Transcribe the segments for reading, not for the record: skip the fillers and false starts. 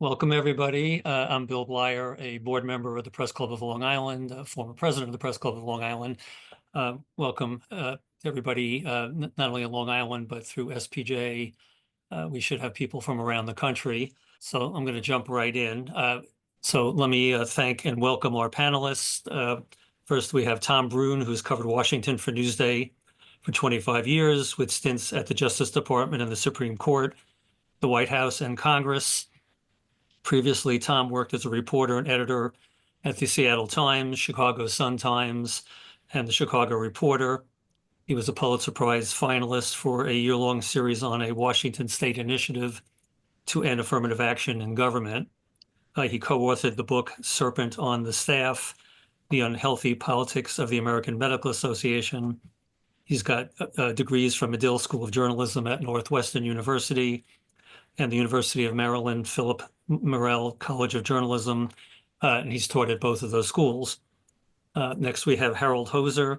Welcome, everybody. I'm Bill Bleyer, a board member of the Press Club of Long Island, former president of the Press Club of Long Island. Welcome, everybody, not only in Long Island, but through SPJ. We should have people from around the country. So I'm going to jump right in. So let me thank and welcome our panelists. First, we have Tom Brune, who's covered Washington for Newsday for 25 years, with stints at the Justice Department and the Supreme Court, the White House, and Congress. Previously, Tom worked as a reporter and editor at the Seattle Times, Chicago Sun-Times, and the Chicago Reporter. He was a Pulitzer Prize finalist for a year-long series on a Washington state initiative to end affirmative action in government. He co-authored the book Serpent on the Staff, The Unhealthy Politics of the American Medical Association. He's got degrees from Medill School of Journalism at Northwestern University and the University of Maryland, Philip Merrill College of Journalism, and he's taught at both of those schools. Next, we have Harold Hoser,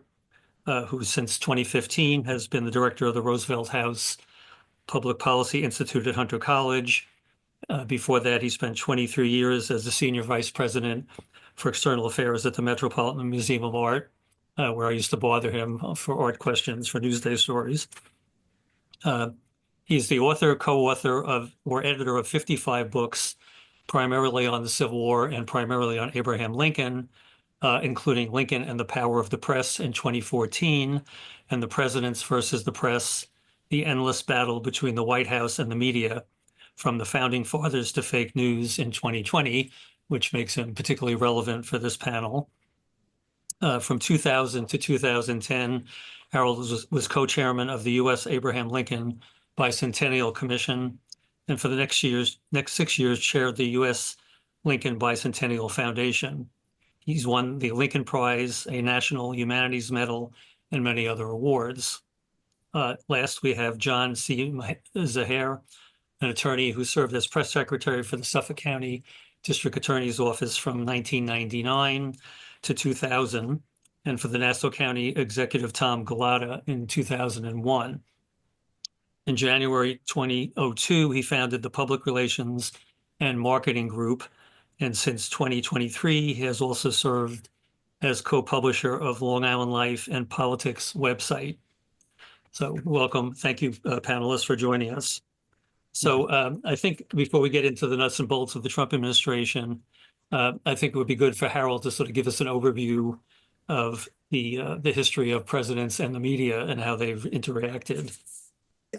who since 2015 has been the director of the Roosevelt House Public Policy Institute at Hunter College. Before that, he spent 23 years as the senior vice president for external affairs at the Metropolitan Museum of Art, where I used to bother him for art questions for Newsday stories. He's the author, co-author of, or editor of 55 books, primarily on the Civil War and primarily on Abraham Lincoln, including Lincoln and the Power of the Press in 2014, and The Presidents versus the Press, the endless battle between the White House and the media, from the Founding Fathers to fake news in 2020, which makes him particularly relevant for this panel. From 2000 to 2010, Harold was co-chairman of the U.S. Abraham Lincoln Bicentennial Commission, and for the next 6 years, chaired the U.S. Lincoln Bicentennial Foundation. He's won the Lincoln Prize, a National Humanities Medal, and many other awards. Last, we have John C. Zaher, an attorney who served as press secretary for the Suffolk County District Attorney's Office from 1999 to 2000, and for the Nassau County Executive Tom Galata in 2001. In January 2002, he founded the Public Relations and Marketing Group, and since 2023, he has also served as co-publisher of Long Island Life and Politics website. So welcome. Thank you, panelists, for joining us. So I think before we get into the nuts and bolts of the Trump administration, I think it would be good for Harold to sort of give us an overview of the history of presidents and the media and how they've interacted.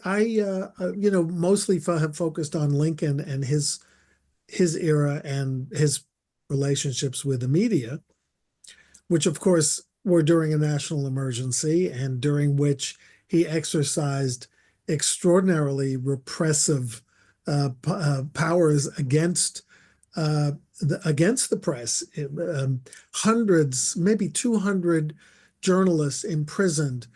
I mostly have focused on Lincoln and his era and his relationships with the media, which of course were during a national emergency and during which he exercised extraordinarily repressive powers against the press. Hundreds, maybe 200 journalists imprisoned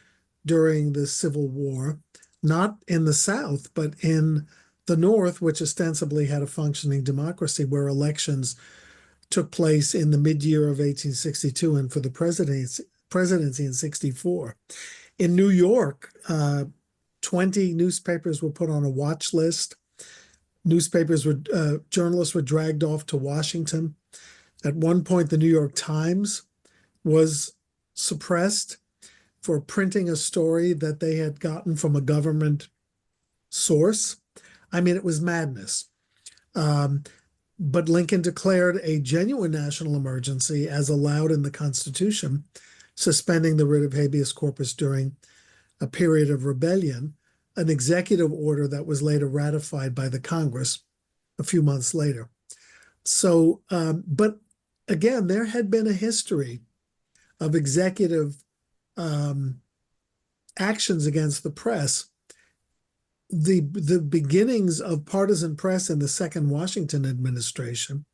during the Civil War, not in the South, but in the North, which ostensibly had a functioning democracy, where elections took place in the mid-year of 1862 and for the presidency in 64. In New York, 20 newspapers were put on a watch list. Journalists were dragged off to Washington. At one point, the New York Times was suppressed for printing a story that they had gotten from a government source. I mean, it was madness. But Lincoln declared a genuine national emergency as allowed in the Constitution, suspending the writ of habeas corpus during a period of rebellion, an executive order that was later ratified by the Congress a few months later. So, but again, there had been a history of executive actions against the press. The beginnings of partisan press in the second Washington administration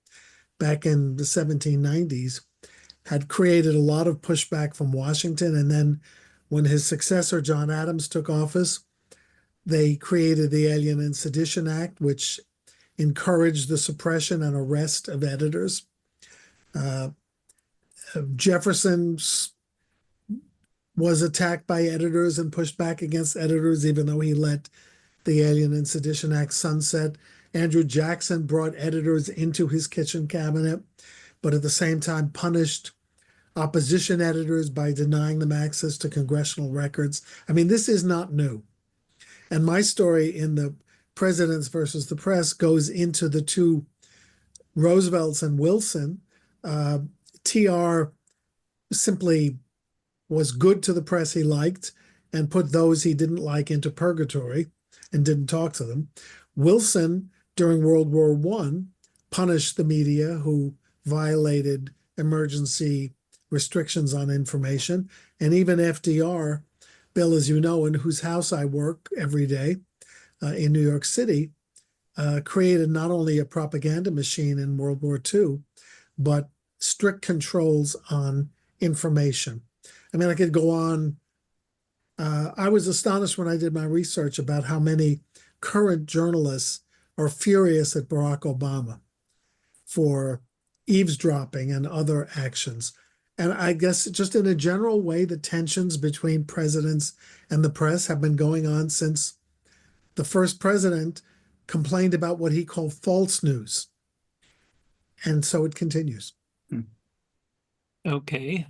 back in the 1790s had created a lot of pushback from Washington. And then when his successor, John Adams, took office, they created the Alien and Sedition Act, which encouraged the suppression and arrest of editors. Jefferson was attacked by editors and pushed back against editors, even though he let the Alien and Sedition Act sunset. Andrew Jackson brought editors into his kitchen cabinet, but at the same time punished opposition editors by denying them access to congressional records. I mean, this is not new. And my story in the Presidents versus the Press goes into the two Roosevelts and Wilson. TR simply was good to the press he liked and put those he didn't like into purgatory and didn't talk to them. Wilson, during World War I, punished the media who violated emergency restrictions on information. And even FDR, Bill, as you know, in whose house I work every day in New York City, created not only a propaganda machine in World War II, but strict controls on information. I mean, I could go on. I was astonished when I did my research about how many current journalists are furious at Barack Obama for eavesdropping and other actions. And I guess just in a general way, the tensions between presidents and the press have been going on since the first president complained about what he called false news. And so it continues. Okay.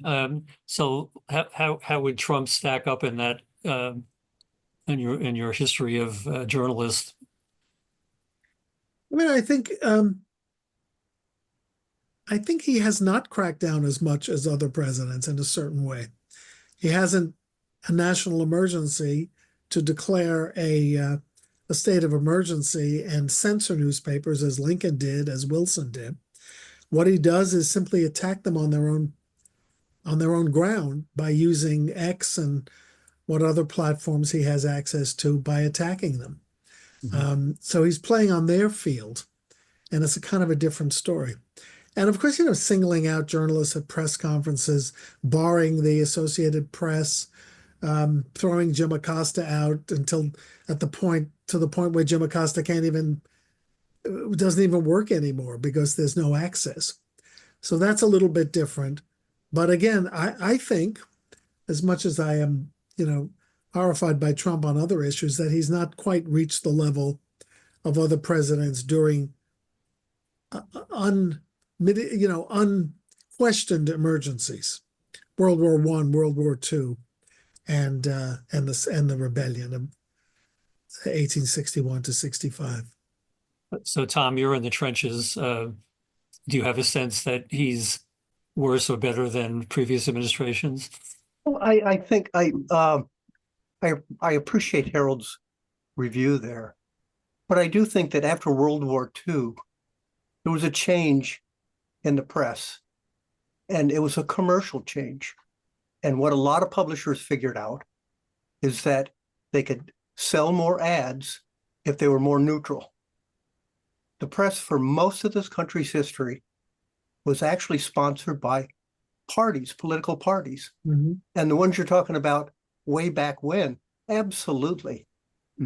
So how would Trump stack up in that in your history of journalist? I mean, I think he has not cracked down as much as other presidents in a certain way. He hasn't a national emergency to declare a state of emergency and censor newspapers as Lincoln did, as Wilson did. What he does is simply attack them on their own ground by using X and what other platforms he has access to by attacking them. Mm-hmm. So he's playing on their field, and it's a kind of a different story. And of course, singling out journalists at press conferences, barring the Associated Press, throwing Jim Acosta out to the point where Jim Acosta doesn't even work anymore because there's no access. So that's a little bit different. But again, I think, as much as I am, horrified by Trump on other issues, that he's not quite reached the level of other presidents during unquestioned emergencies, World War I, World War II, and the rebellion of 1861 to 65. So, Tom, you're in the trenches. Do you have a sense that he's worse or better than previous administrations? Well, I think I appreciate Harold's review there, but I do think that after World War II, there was a change in the press, and it was a commercial change. And what a lot of publishers figured out is that they could sell more ads if they were more neutral. The press for most of this country's history was actually sponsored by parties, political parties. Mm-hmm. And the ones you're talking about way back when, absolutely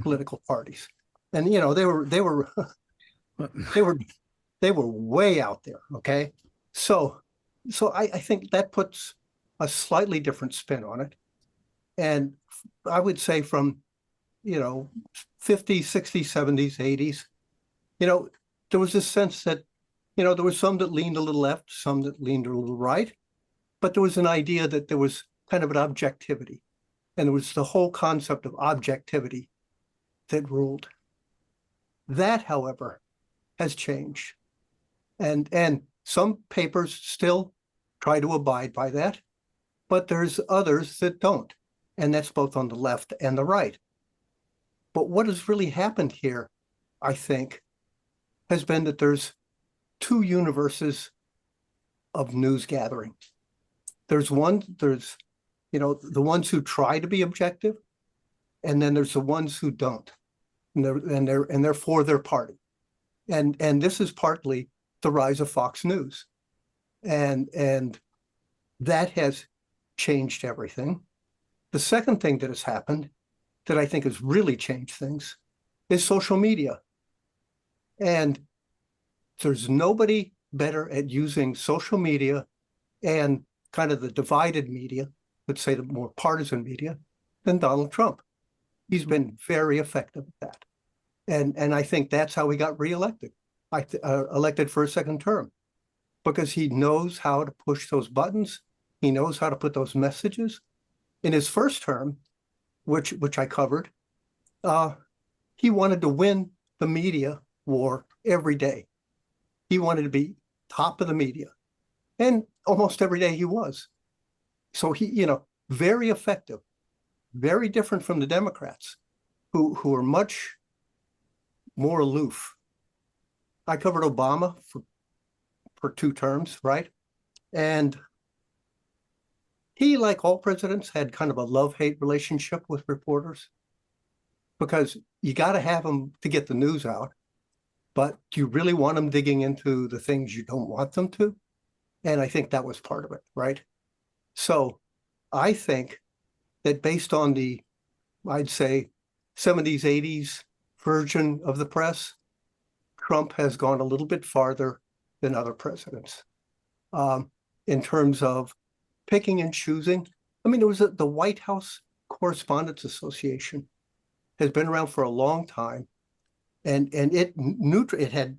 political parties. And they were they were way out there. Okay. So I think that puts a slightly different spin on it. And I would say from 50s, 60s, 70s, 80s, there was this sense that, there were some that leaned a little left, some that leaned a little right, but there was an idea that there was kind of an objectivity. And there was the whole concept of objectivity that ruled. That, however, has changed. And some papers still try to abide by that, but there's others that don't. And that's both on the left and the right. But what has really happened here, I think, has been that there's two universes of news gathering. There's the ones who try to be objective, and then there's the ones who don't, and they're for their party. And this is partly the rise of Fox News. And that has changed everything. The second thing that has happened that I think has really changed things is social media. And there's nobody better at using social media and kind of the divided media, let's say the more partisan media, than Donald Trump. He's been very effective at that. And I think that's how he got reelected, elected for a second term, because he knows how to push those buttons. He knows how to put those messages. In his first term, which I covered, he wanted to win the media war every day. He wanted to be top of the media, and almost every day he was. So he, very effective, very different from the Democrats, who are much more aloof. I covered Obama for 2 terms, right? And he, like all presidents, had kind of a love-hate relationship with reporters, because you got to have them to get the news out, but do you really want them digging into the things you don't want them to? And I think that was part of it, right? So I think that based on the, I'd say, 70s, 80s version of the press, Trump has gone a little bit farther than other presidents in terms of picking and choosing. I mean, it was the White House Correspondents Association has been around for a long time, and it had,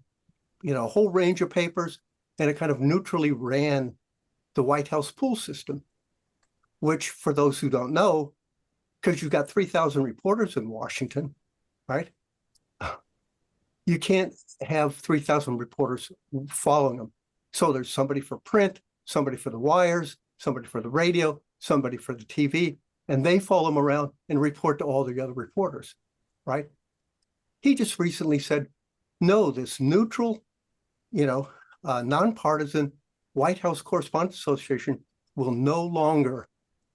a whole range of papers, and it kind of neutrally ran the White House pool system, which, for those who don't know, because you've got 3,000 reporters in Washington, right? You can't have 3,000 reporters following them. So there's somebody for print, somebody for the wires, somebody for the radio, somebody for the TV, and they follow them around and report to all the other reporters, right? He just recently said, no, this neutral, nonpartisan White House Correspondents Association will no longer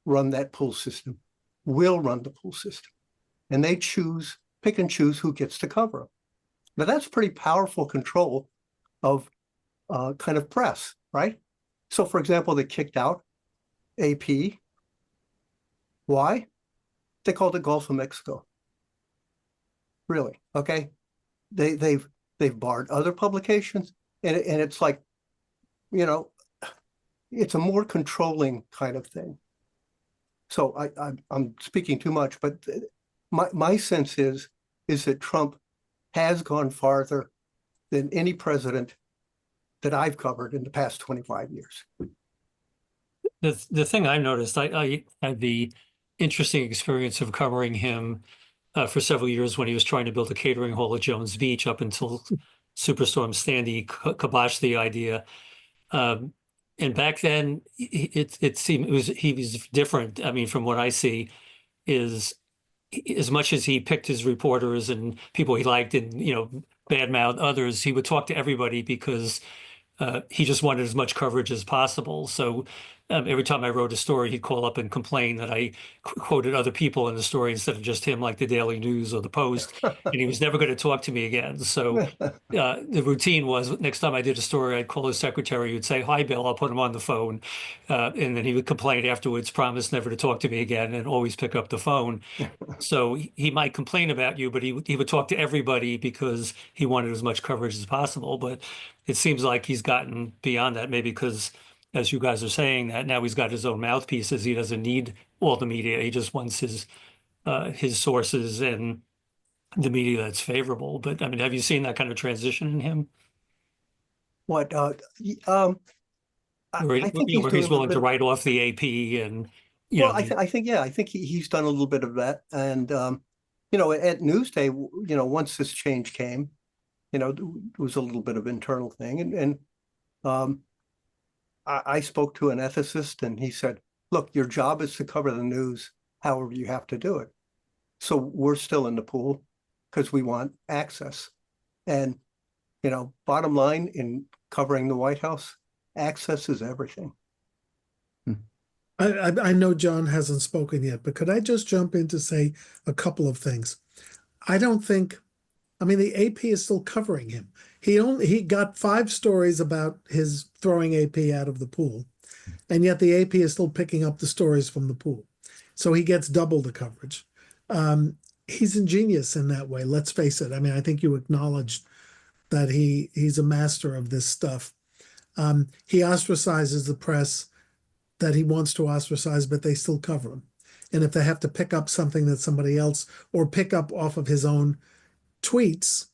run that pool system, will run the pool system. And they pick and choose who gets to cover them. Now, that's pretty powerful control of kind of press, right? So, for example, they kicked out AP. Why? They called it Gulf of Mexico. Really? Okay. They've barred other publications, and it's like, it's a more controlling kind of thing. So I'm speaking too much, but my sense is that Trump has gone farther than any president that I've covered in the past 25 years. The thing I noticed, I had the interesting experience of covering him for several years when he was trying to build a catering hall at Jones Beach up until Superstorm Sandy kiboshed the idea. And back then, it seemed he was different. I mean, from what I see, is as much as he picked his reporters and people he liked and badmouth others, he would talk to everybody because he just wanted as much coverage as possible. So every time I wrote a story, he'd call up and complain that I quoted other people in the story instead of just him, like the Daily News or the Post, and he was never going to talk to me again. So the routine was, next time I did a story, I'd call his secretary, who'd say, "Hi, Bill," I'll put him on the phone. And then he would complain afterwards, promise never to talk to me again, and always pick up the phone. So he might complain about you, but he would talk to everybody because he wanted as much coverage as possible. But it seems like he's gotten beyond that, maybe because, as you guys are saying, that now he's got his own mouthpieces. He doesn't need all the media. He just wants his sources and the media that's favorable. But I mean, have you seen that kind of transition in him? What? Where I think he's willing to write off the AP and I think he's done a little bit of that. And at Newsday, once this change came, it was a little bit of internal thing, and I spoke to an ethicist, and he said, "Look, your job is to cover the news however you have to do it. So we're still in the pool because we want access." And bottom line, in covering the White House, access is everything. I know John hasn't spoken yet, but could I just jump in to say a couple of things? The AP is still covering him. He got 5 stories about his throwing AP out of the pool, and yet the AP is still picking up the stories from the pool. So he gets double the coverage. He's ingenious in that way. Let's face it. I think you acknowledged that he's a master of this stuff. He ostracizes the press that he wants to ostracize, but they still cover him. And if they have to pick up something that somebody else, or pick up off of his own tweets,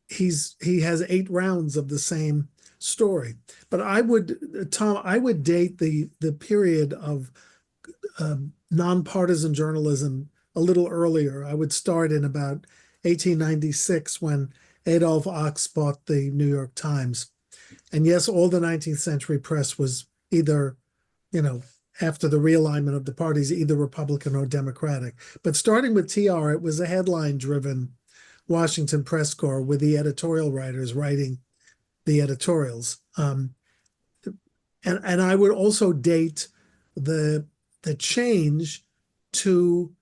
he has 8 rounds of the same story. But Tom, I would date the period of nonpartisan journalism a little earlier. I would start in about 1896 when Adolph Ochs bought the New York Times. And yes, all the 19th century press was either, after the realignment of the parties, either Republican or Democratic. But starting with TR, it was a headline-driven Washington press corps with the editorial writers writing the editorials. And I would also date the change to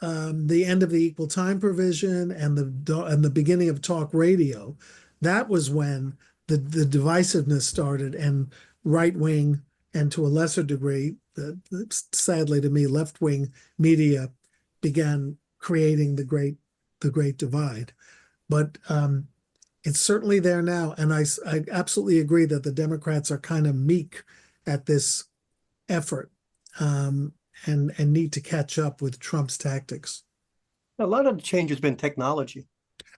the end of the equal time provision and the beginning of talk radio. That was when the divisiveness started, and right wing, and to a lesser degree, sadly to me, left wing media began creating the great divide. But it's certainly there now, and I absolutely agree that the Democrats are kind of meek at this effort, and need to catch up with Trump's tactics. A lot of the change has been technology.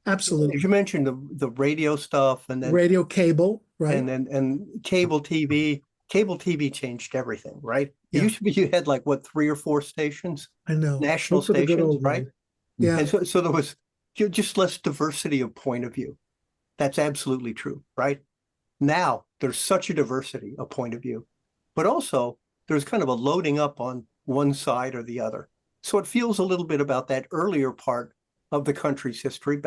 Absolutely. As you mentioned, the radio stuff, and then radio, cable, right? And cable TV. Cable TV changed everything, right? It Yeah. used to be you had like what, 3 or 4 stations, I know. national Those were the good stations, old right? days. Yeah. And so there was just less diversity of point of view. That's absolutely true, right? Now there's such a diversity of point of view, but also there's kind of a loading up on one side or the other. So it feels a little bit about that earlier part of the country's history,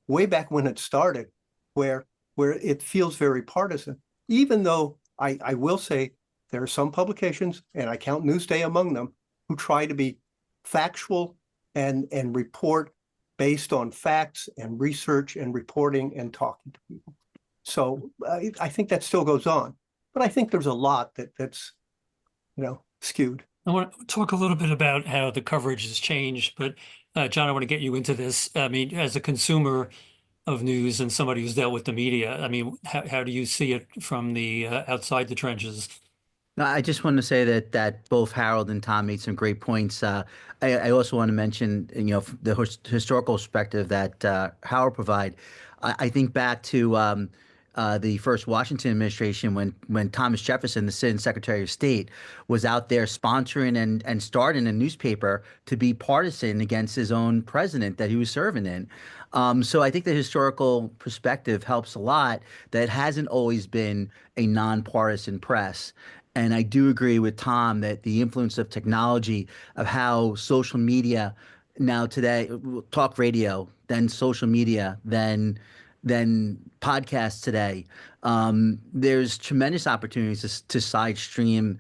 way back when it started, where it feels very partisan. Even though I will say there are some publications, and I count Newsday among them, who try to be factual and report based on facts and research and reporting and talking to people. So I think that still goes on, but I think there's a lot that's skewed. I want to talk a little bit about how the coverage has changed, but John, I want to get you into this. I mean, as a consumer of news and somebody who's dealt with the media, I mean, how do you see it from the outside the trenches? No, I just want to say that both Harold and Tom made some great points. I also want to mention, the historical perspective that Howard provide. I think back to the first Washington administration when Thomas Jefferson, the then Secretary of State, was out there sponsoring and starting a newspaper to be partisan against his own president that he was serving in. So I think the historical perspective helps a lot, that it hasn't always been a nonpartisan press. And I do agree with Tom that the influence of technology, of how social media now today, talk radio, then social media, then podcasts today, there's tremendous opportunities to side stream,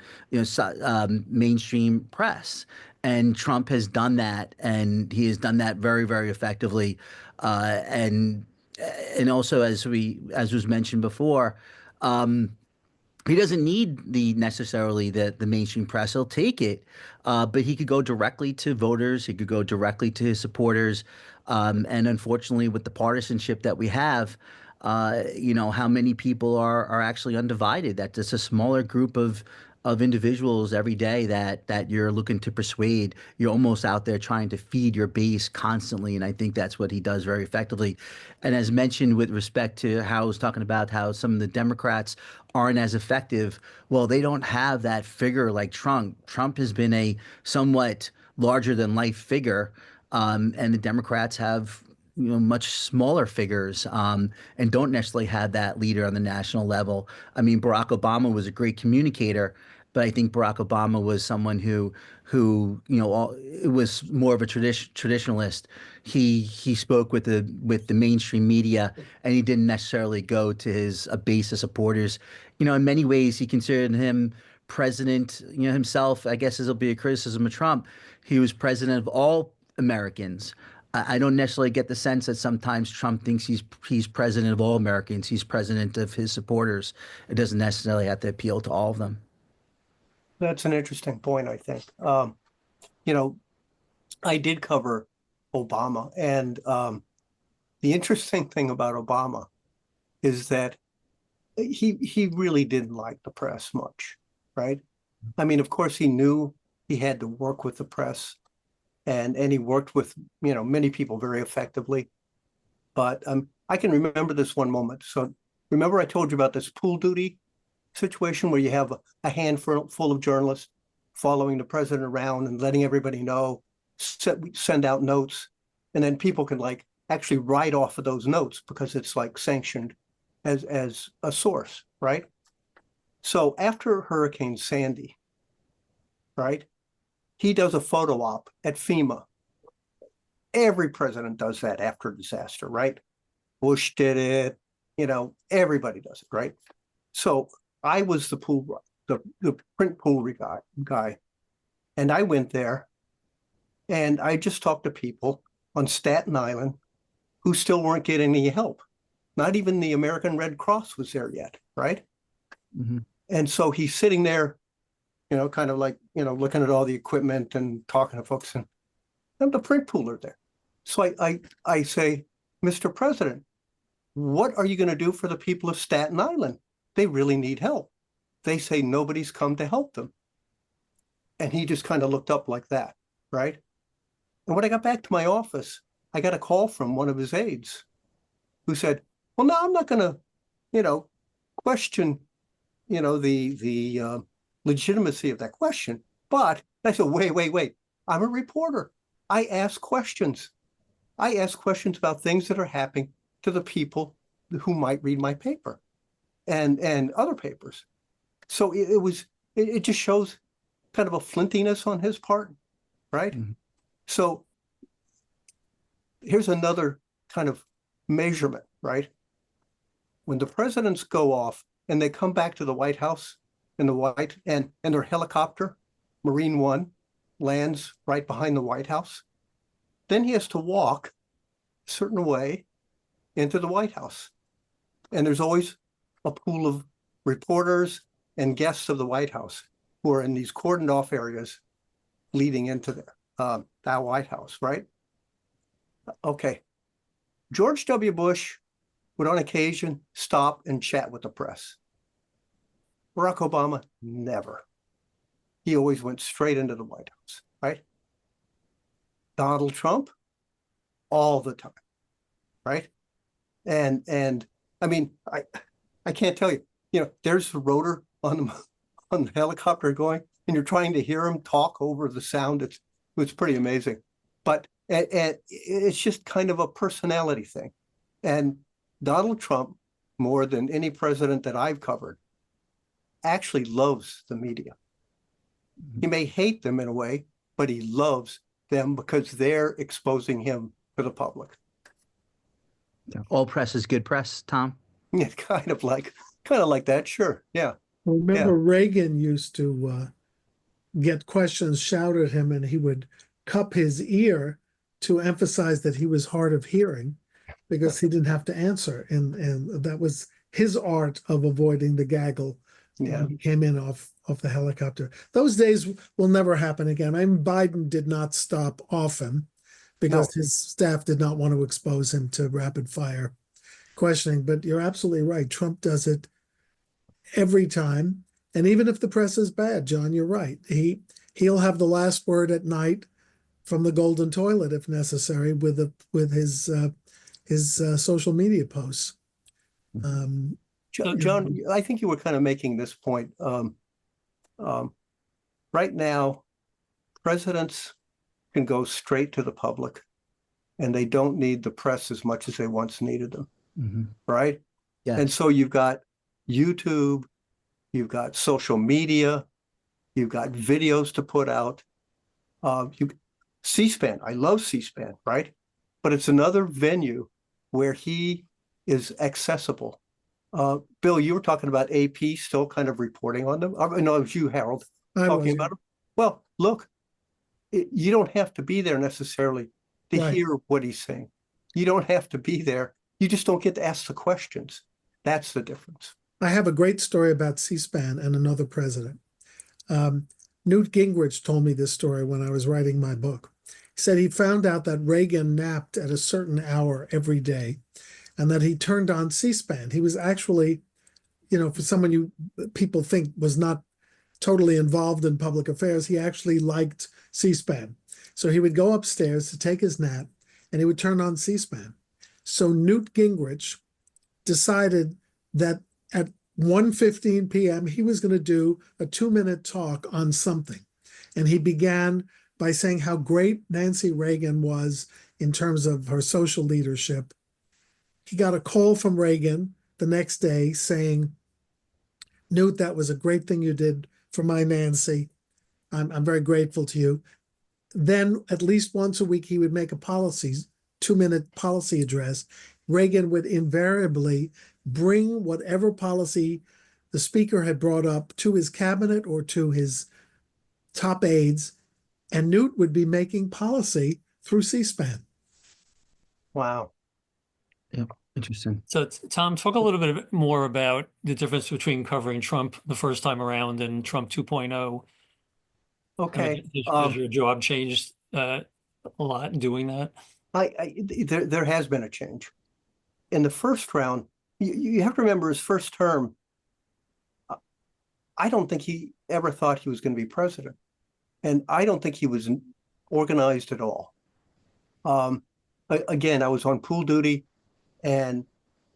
mainstream press. And Trump has done that, and he has done that very, very effectively. And also, as was mentioned before, he doesn't need necessarily the mainstream press. He'll take it, but he could go directly to voters. He could go directly to his supporters. And unfortunately, with the partisanship that we have, how many people are actually undivided. That just a smaller group of individuals every day that you're looking to persuade. You're almost out there trying to feed your base constantly, and I think that's what he does very effectively. And as mentioned with respect to how I was talking about how some of the Democrats aren't as effective, well, they don't have that figure like Trump. Trump has been a somewhat larger than life figure, and the Democrats have much smaller figures, and don't necessarily have that leader on the national level. I mean, Barack Obama was a great communicator, but I think Barack Obama was someone who was more of a traditionalist. He spoke with the mainstream media, and he didn't necessarily go to his base of supporters. In many ways, he considered him president. Himself, I guess this will be a criticism of Trump. He was president of all Americans. I don't necessarily get the sense that sometimes Trump thinks he's president of all Americans. He's president of his supporters. It doesn't necessarily have to appeal to all of them. That's an interesting point, I think. I did cover Obama, and the interesting thing about Obama is that he really didn't like the press much, right? I mean, of course, he knew he had to work with the press, and he worked with many people very effectively. but I can remember this one moment. So remember I told you about this pool duty situation where you have a handful of journalists following the president around and letting everybody know, send out notes, and then people can like actually write off of those notes because it's like sanctioned as a source, right? So after Hurricane Sandy, right, he does a photo op at FEMA. Every president does that after a disaster, right? Bush did it, everybody does it, right? So I was the print pool guy, and I went there, and I just talked to people on Staten Island who still weren't getting any help. Not even the American Red Cross was there yet, right? Mm-hmm. And so he's sitting there, kind of like, looking at all the equipment and talking to folks, and I'm the print pooler there. So I say, Mr. President, what are you going to do for the people of Staten Island? They really need help. They say nobody's come to help them. And he just kind of looked up like that, right? And when I got back to my office, I got a call from one of his aides who said, well, no, I'm not going to, question, the legitimacy of that question. But I said, wait, I'm a reporter. I ask questions. I ask questions about things that are happening to the people who might read my paper and other papers. So it just shows kind of a flintiness on his part, right? Mm-hmm. So here's another kind of measurement, right? When the presidents go off and they come back to the White House and their helicopter, Marine One, lands right behind the White House, then he has to walk a certain way into the White House. And there's always a pool of reporters and guests of the White House who are in these cordoned off areas leading into that White House, right? Okay. George W. Bush would on occasion stop and chat with the press. Barack Obama, never. He always went straight into the White House, right? Donald Trump, all the time, right? And I mean, I can't tell you, there's the rotor on the helicopter going, and you're trying to hear him talk over the sound. It's pretty amazing. But it's just kind of a personality thing. And Donald Trump, more than any president that I've covered, actually loves the media. He may hate them in a way, but he loves them because they're exposing him to the public. All press is good press, Tom? Yeah, kind of like that. Sure. Yeah. Remember, Reagan used to get questions shouted at him, and he would cup his ear to emphasize that he was hard of hearing because he didn't have to answer. And that was his art of avoiding the gaggle. Yeah. When he came in off the helicopter. Those days will never happen again. I mean, Biden did not stop often because his staff did not want to expose him to rapid fire questioning. But you're absolutely right. Trump does it every time. And even if the press is bad, John, you're right. He'll have the last word at night from the golden toilet if necessary with his social media posts. John, I think you were kind of making this point. Right now, presidents can go straight to the public, and they don't need the press as much as they once needed them, right? Yeah. And so you've got YouTube, you've got social media, you've got videos to put out. C-SPAN, I love C-SPAN, right? But it's another venue where he is accessible. Bill, you were talking about AP still kind of reporting on them. No, it was you, Harold, talking about them. Well, look, you don't have to be there necessarily to hear what he's saying. You don't have to be there. You just don't get to ask the questions. That's the difference. I have a great story about C-SPAN and another president. Newt Gingrich told me this story when I was writing my book. He said he found out that Reagan napped at a certain hour every day and that he turned on C-SPAN. He was actually, for someone people think was not totally involved in public affairs, he actually liked C-SPAN. So he would go upstairs to take his nap and he would turn on C-SPAN. So Newt Gingrich decided that at 1:15 p.m. he was going to do a 2-minute talk on something. And he began by saying how great Nancy Reagan was in terms of her social leadership. He got a call from Reagan the next day saying, "Newt, that was a great thing you did for my Nancy. I'm very grateful to you." Then at least once a week, he would make a 2-minute policy address. Reagan would invariably bring whatever policy the speaker had brought up to his cabinet or to his top aides, and Newt would be making policy through C-SPAN. Wow. Yeah, interesting. So Tom, talk a little bit more about the difference between covering Trump the first time around and Trump 2.0. Okay. Has your job changed a lot in doing that? There has been a change. In the first round, you have to remember his first term. I don't think he ever thought he was going to be president. And I don't think he was organized at all. Again, I was on pool duty, and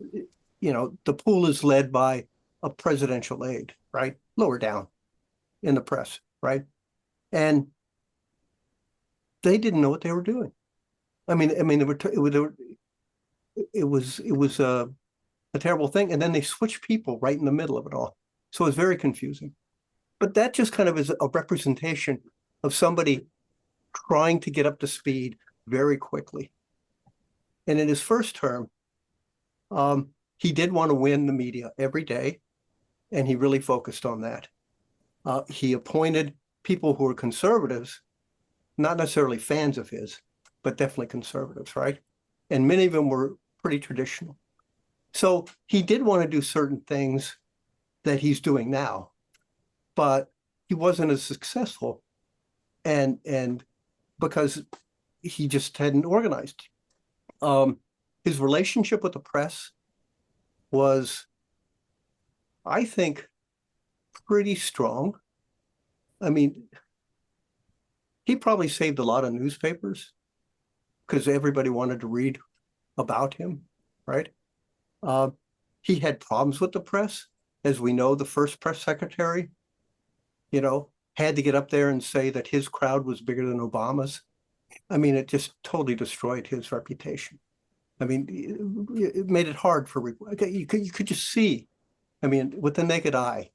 the pool is led by a presidential aide, right? Lower down in the press, right? And they didn't know what they were doing. I mean, it was a terrible thing. And then they switched people right in the middle of it all. So it was very confusing. But that just kind of is a representation of somebody trying to get up to speed very quickly. And in his first term, he did want to win the media every day, and he really focused on that. He appointed people who were conservatives, not necessarily fans of his, but definitely conservatives, right? And many of them were pretty traditional. So he did want to do certain things that he's doing now, but he wasn't as successful, and because he just hadn't organized. His relationship with the press was, I think, pretty strong. I mean, he probably saved a lot of newspapers because everybody wanted to read about him, right? He had problems with the press. As we know, the first press secretary, had to get up there and say that his crowd was bigger than Obama's. I mean, it just totally destroyed his reputation. I mean, it made it hard for you could just see, I mean, with the naked eye,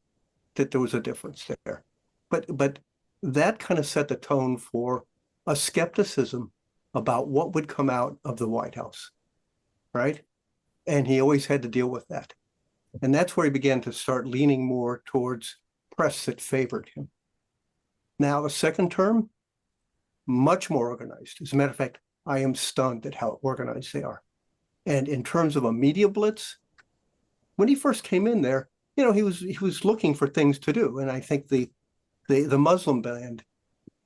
that there was a difference there. But that kind of set the tone for a skepticism about what would come out of the White House, right? And he always had to deal with that. And that's where he began to start leaning more towards press that favored him. Now, a second term, much more organized. As a matter of fact, I am stunned at how organized they are. And in terms of a media blitz, when he first came in there, he was looking for things to do. And I think the Muslim ban,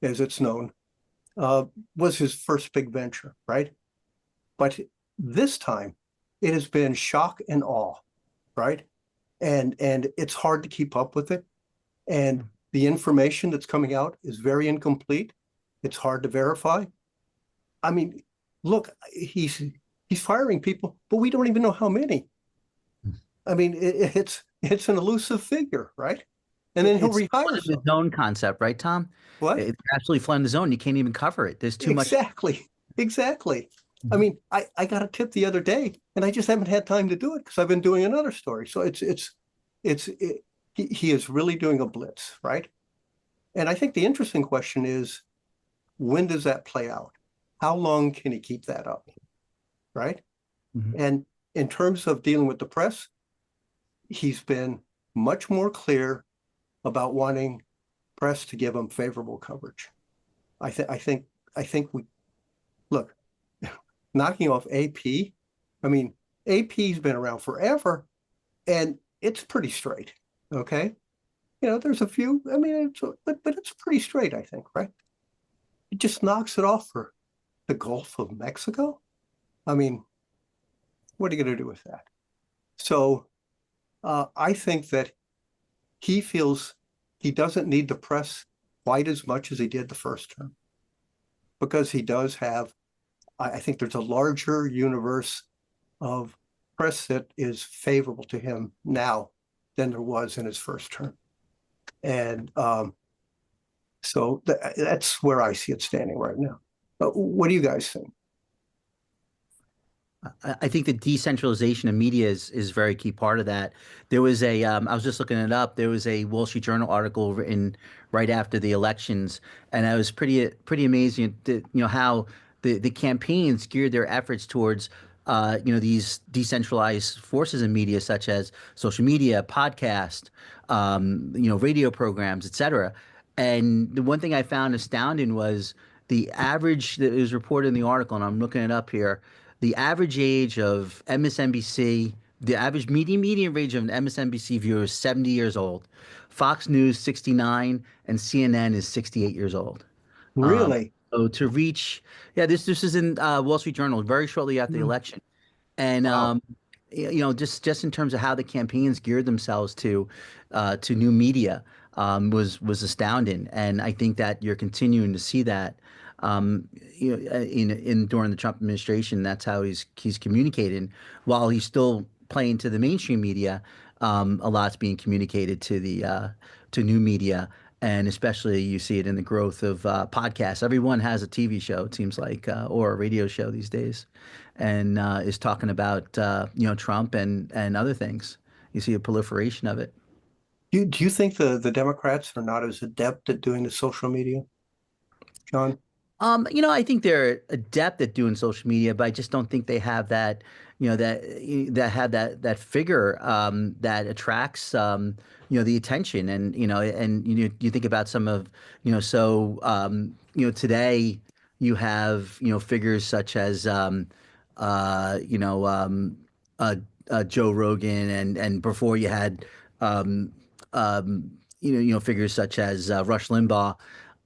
as it's known, was his first big venture, right? But this time, it has been shock and awe, right? And it's hard to keep up with it. And the information that's coming out is very incomplete. It's hard to verify. I mean, look, he's firing people, but we don't even know how many. I mean, it's an elusive figure, right? And then he'll rehire It's the zone concept, right, Tom? What? It's absolutely flooding the zone. You can't even cover it. There's too much. Exactly. I mean, I got a tip the other day, and I just haven't had time to do it because I've been doing another story. So he is really doing a blitz, right? And I think the interesting question is, when does that play out? How long can he keep that up, right? Mm-hmm. And in terms of dealing with the press, he's been much more clear about wanting press to give him favorable coverage. I think we look, knocking off AP. I mean, AP's been around forever, and it's pretty straight. Okay, there's a few. I mean, but it's pretty straight, I think, right? It just knocks it off for the Gulf of Mexico. I mean, what are you going to do with that? So I think that he feels he doesn't need the press quite as much as he did the first term, because he does have, I think there's a larger universe of press that is favorable to him now than there was in his first term. And so that's where I see it standing right now. But what do you guys think? I think the decentralization of media is a very key part of that. There was I was just looking it up. There was a Wall Street Journal article written right after the elections, and I was pretty amazing at how the campaigns geared their efforts towards these decentralized forces in media, such as social media, podcast, radio programs, etc. And the one thing I found astounding was the average that was reported in the article, and I'm looking it up here. The average age of MSNBC, the average median age of an MSNBC viewer is 70 years old. Fox News, 69, and CNN is 68 years old. Really? So to reach, yeah, this is in Wall Street Journal very shortly after the election. And Wow. just in terms of how the campaigns geared themselves to new media was astounding, and I think that you're continuing to see that in during the Trump administration. That's how he's communicating, while he's still playing to the mainstream media. A lot's being communicated to the to new media. And especially you see it in the growth of podcasts. Everyone has a TV show, it seems like, or a radio show these days, and is talking about Trump and other things. You see a proliferation of it. Do you think the Democrats are not as adept at doing the social media, John? I think they're adept at doing social media, but I just don't think they have that, that figure that attracts, the attention. And you think about some of, today you have, figures such as, Joe Rogan, and before you had, figures such as Rush Limbaugh.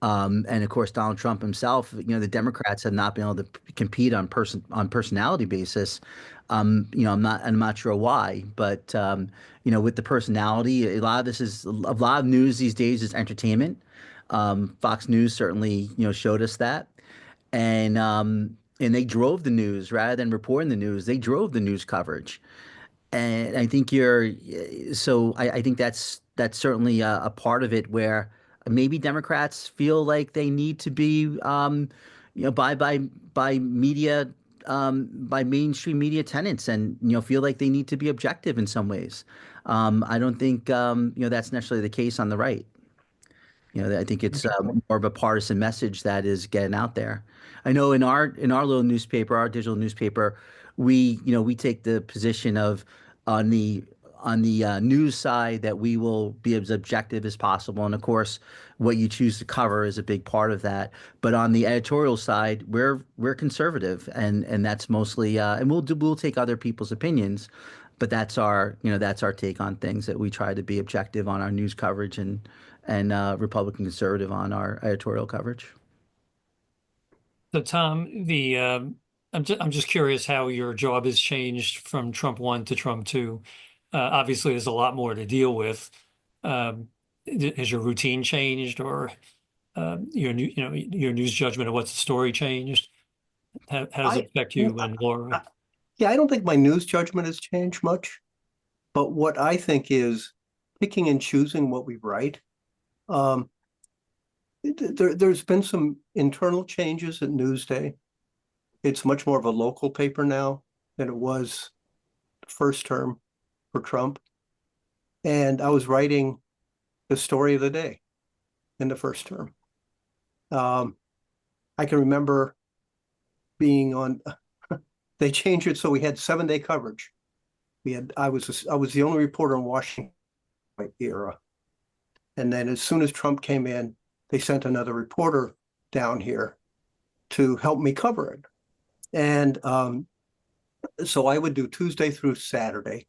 And of course, Donald Trump himself. The Democrats have not been able to compete on personality basis. I'm not sure why, but with the personality, a lot of news these days is entertainment. Fox News certainly showed us that, and they drove the news rather than reporting the news. They drove the news coverage. And I think I think that's certainly a part of it, where maybe Democrats feel like they need to be, by media, by mainstream media tenets, and feel like they need to be objective in some ways. I don't think that's necessarily the case on the right. I think it's more of a partisan message that is getting out there. I know in our little newspaper, our digital newspaper, we take the position of on the news side that we will be as objective as possible, and of course, what you choose to cover is a big part of that. But on the editorial side, we're conservative, and that's mostly and we'll take other people's opinions, but that's our take on things, that we try to be objective on our news coverage, and Republican conservative on our editorial coverage. So Tom, I'm just curious how your job has changed from Trump 1 to Trump 2. Obviously, there's a lot more to deal with. Has your routine changed, or your news judgment of what's the story changed? How does it affect you and Laura? Yeah, I don't think my news judgment has changed much, but what I think is picking and choosing what we write. There's been some internal changes at Newsday. It's much more of a local paper now than it was the first term for Trump. And I was writing the story of the day in the first term. I can remember being on, they changed it so we had 7-day coverage. I was the only reporter in Washington era. And then as soon as Trump came in, they sent another reporter down here to help me cover it. And so I would do Tuesday through Saturday.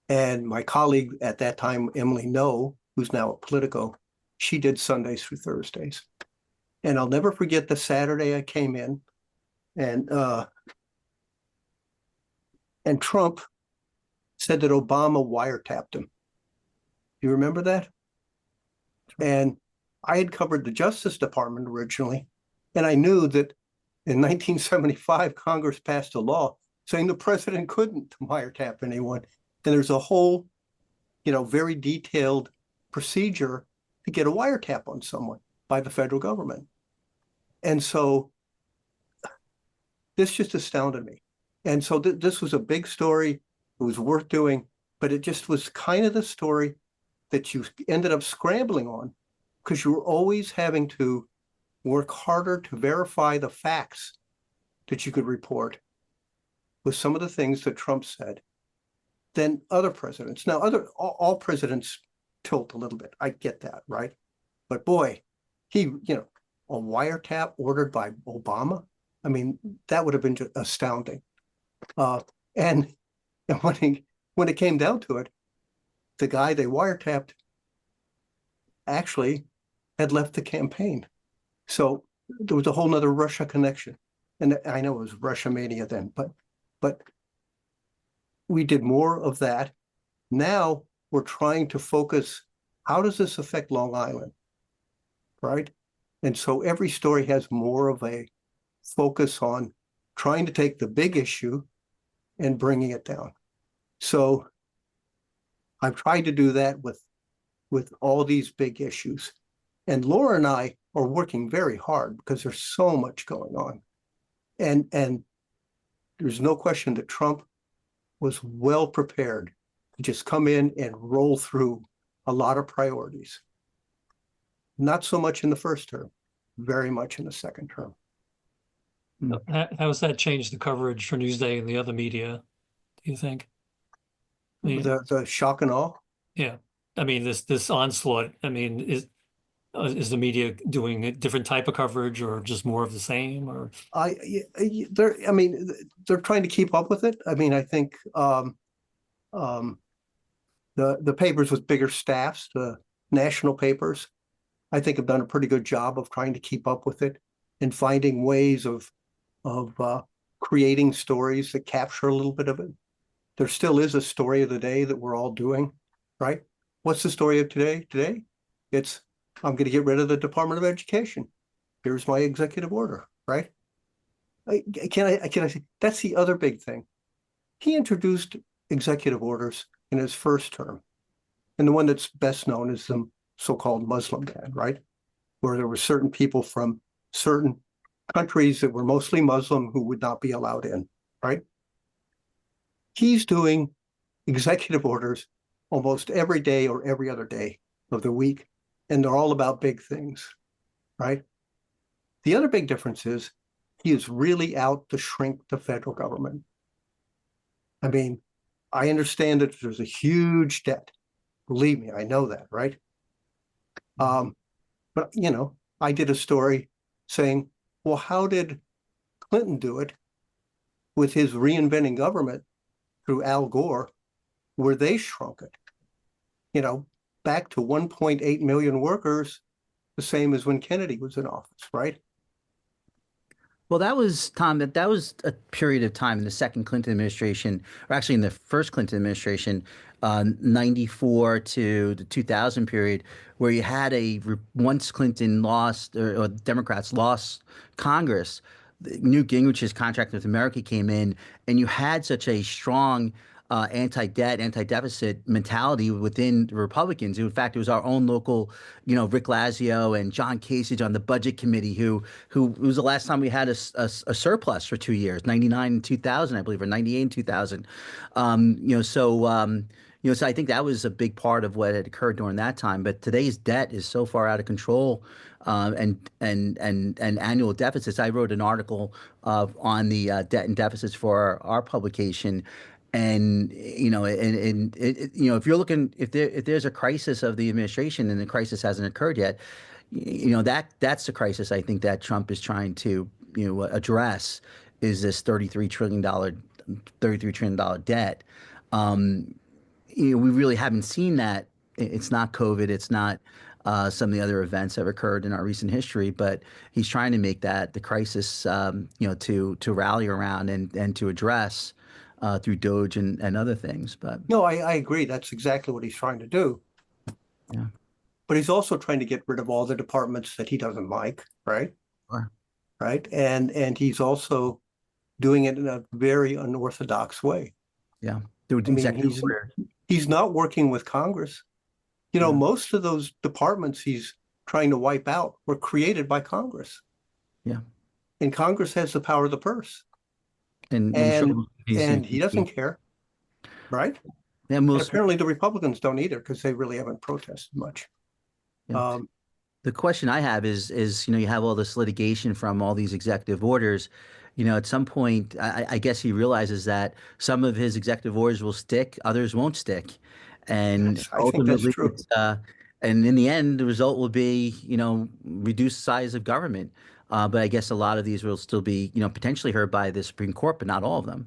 And my colleague at that time, Emily No, who's now at Politico, she did Sundays through Thursdays. And I'll never forget the Saturday I came in, and Trump said that Obama wiretapped him. Do you remember that? And I had covered the Justice Department originally, and I knew that in 1975, Congress passed a law saying the president couldn't wiretap anyone. And there's a whole, very detailed procedure to get a wiretap on someone by the federal government. And so this just astounded me. And so this was a big story. It was worth doing, but it just was kind of the story that you ended up scrambling on because you were always having to work harder to verify the facts that you could report with some of the things that Trump said than other presidents. Now, all presidents tilt a little bit. I get that, right? But boy, he, a wiretap ordered by Obama. I mean, that would have been just astounding. And when it came down to it, the guy they wiretapped actually had left the campaign. So there was a whole nother Russia connection. And I know it was Russia mania then, but we did more of that. Now we're trying to focus, how does this affect Long Island, right? And so every story has more of a focus on trying to take the big issue and bringing it down. So I've tried to do that with all these big issues. And Laura and I are working very hard because there's so much going on. And there's no question that Trump was well prepared to just come in and roll through a lot of priorities. Not so much in the first term, very much in the second term. How has that changed the coverage for Newsday and the other media, do you think? I mean, The shock and awe. yeah. I mean, this onslaught, I mean, is the media doing a different type of coverage or just more of the same? Or they're trying to keep up with it. I mean, I think the papers with bigger staffs, the national papers, I think have done a pretty good job of trying to keep up with it and finding ways of creating stories that capture a little bit of it. There still is a story of the day that we're all doing, right? What's the story of today? Today, it's I'm going to get rid of the Department of Education. Here's my executive order, right? Can I say that's the other big thing? He introduced executive orders in his first term, and the one that's best known is the so-called Muslim ban, right? Where there were certain people from certain countries that were mostly Muslim who would not be allowed in, right? He's doing executive orders almost every day or every other day of the week, and they're all about big things, right? The other big difference is he is really out to shrink the federal government. I mean, I understand that there's a huge debt. Believe me, I know that, right? But, I did a story saying, well, how did Clinton do it with his reinventing government through Al Gore, where they shrunk it, back to 1.8 million workers, the same as when Kennedy was in office, right? Well, that was, Tom, that was a period of time in the second Clinton administration, or actually in the first Clinton administration, 94 to the 2000 period, where you had once Clinton lost, or Democrats lost Congress, Newt Gingrich's contract with America came in, and you had such a strong anti-debt, anti-deficit mentality within the Republicans. In fact, it was our own local, Rick Lazio and John Kasich on the budget committee who was the last time we had a surplus for 2 years, 99 and 2000, I believe, or 98 and 2000. So I think that was a big part of what had occurred during that time. But today's debt is so far out of control, and annual deficits. I wrote an article on the debt and deficits for our publication. And if you're looking, if there's a crisis of the administration and the crisis hasn't occurred yet, that's the crisis I think that Trump is trying to address, is this $33 trillion debt. We really haven't seen that. It's not COVID. It's not some of the other events that have occurred in our recent history, but he's trying to make that the crisis, to rally around and to address. Through Doge and other things. But no, I agree. That's exactly what he's trying to do. Yeah. But he's also trying to get rid of all the departments that he doesn't like, right? Sure. Right. And he's also doing it in a very unorthodox way. Yeah. Through I mean, executive order. he's not working with Congress. You know, Yeah. most of those departments he's trying to wipe out were created by Congress. Yeah. And Congress has the power of the purse. And And he doesn't care, right? Yeah, And most, apparently the Republicans don't either because they really haven't protested much. Yeah. The question I have is, you have all this litigation from all these executive orders. At some point, I guess he realizes that some of his executive orders will stick, others won't stick. And I think that's ultimately, true. and in the end, the result will be, reduced size of government. But I guess a lot of these will still be, potentially heard by the Supreme Court, but not all of them.